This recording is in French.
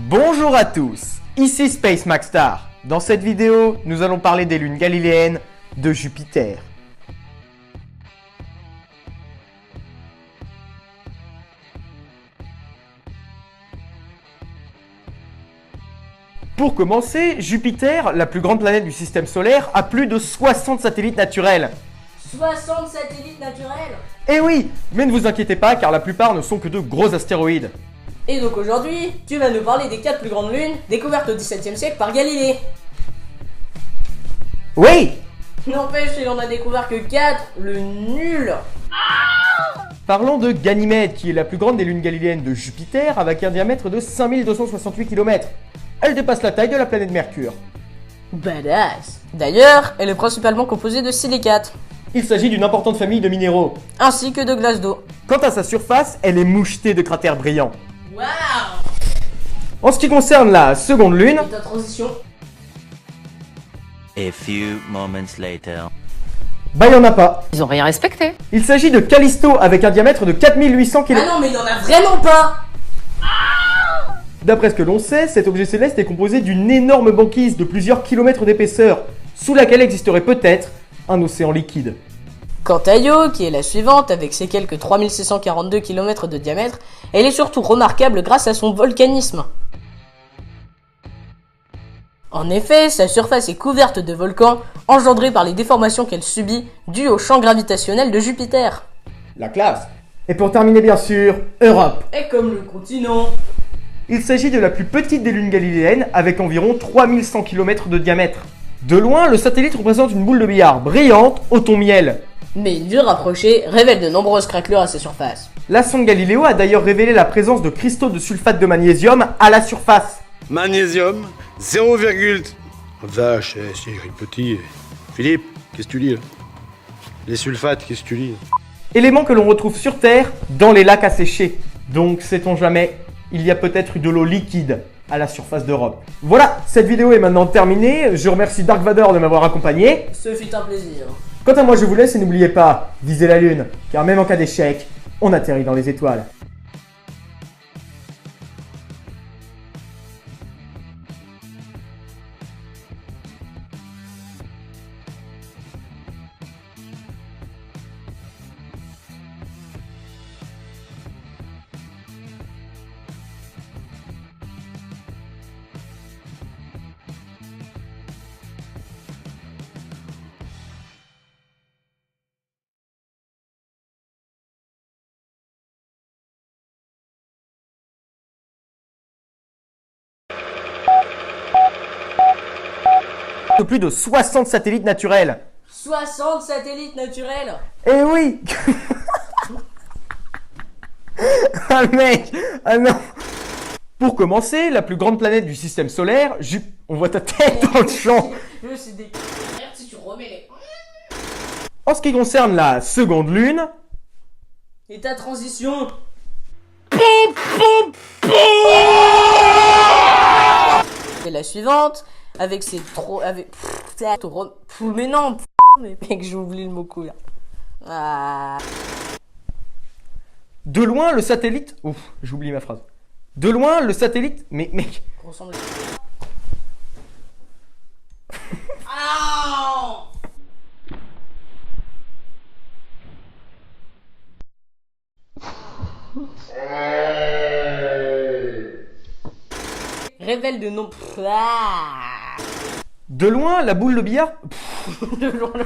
Bonjour à tous, ici Space Maxstar. Dans cette vidéo, nous allons parler des lunes galiléennes de Jupiter. Pour commencer, Jupiter, la plus grande planète du système solaire, a plus de 60 satellites naturels. 60 satellites naturels? Eh oui, mais ne vous inquiétez pas car la plupart ne sont que de gros astéroïdes. Et donc aujourd'hui, tu vas nous parler des 4 plus grandes lunes découvertes au XVIIe siècle par Galilée. Oui! N'empêche, il en a découvert que 4, le nul. Parlons de Ganymède, qui est la plus grande des lunes galiléennes de Jupiter, avec un diamètre de 5268 km. Elle dépasse la taille de la planète Mercure. Badass. D'ailleurs, elle est principalement composée de silicates, Il s'agit d'une importante famille de minéraux. ainsi que de glace d'eau. Quant à sa surface, elle est mouchetée de cratères brillants. Waouh! En ce qui concerne la seconde lune, Et ta transition? A few moments later. bah y en a pas. Ils ont rien respecté. Il s'agit de Callisto avec un diamètre de 4800 Ah km. non, mais il en a vraiment pas! D'après ce que l'on sait, cet objet céleste est composé d'une énorme banquise de plusieurs kilomètres d'épaisseur, sous laquelle existerait peut-être un océan liquide. Quant à Io, qui est la suivante, avec ses quelques 3642 km de diamètre, elle est surtout remarquable grâce à son volcanisme. En effet, sa surface est couverte de volcans, engendrés par les déformations qu'elle subit, dues au champ gravitationnel de Jupiter. La classe. Et pour terminer bien sûr, Europe. Et comme le continent. Il s'agit de la plus petite des lunes galiléennes avec environ 3100 km de diamètre. De loin, le satellite représente une boule de billard brillante au ton miel. Mais une vue rapprochée révèle de nombreuses craquelures à sa surface. La sonde Galileo a d'ailleurs révélé la présence de cristaux de sulfate de magnésium à la surface. Magnésium, 0, vache, c'est écrit petit. Philippe, qu'est-ce que tu lis là? Les sulfates, qu'est-ce que tu lis? Élément que l'on retrouve sur Terre dans les lacs asséchés. Donc, sait-on jamais, il y a peut-être eu de l'eau liquide à la surface d'Europe. Voilà, cette vidéo est maintenant terminée. Je remercie Dark Vador de m'avoir accompagné. Ce fut un plaisir. Quant à moi, je vous laisse et n'oubliez pas, visez la lune, car même en cas d'échec, on atterrit dans les étoiles. De plus de 60 satellites naturels. 60 satellites naturels. Eh oui. Ah mec, ah non. Pour commencer, la plus grande planète du système solaire, on voit ta tête dans le champ. Je sais des... Merde, si tu remets les... En ce qui concerne la seconde lune, Et ta transition? C'est la suivante, avec ses trop... avec... Mais non, mais mec, j'ai oublié le mot couille. Ah... de loin le satellite... Ouf, j'ai oublié ma phrase. De loin le satellite... Mais mec... ressemble... Ah révèle de nom... Ah De loin la boule de billard... de loin le...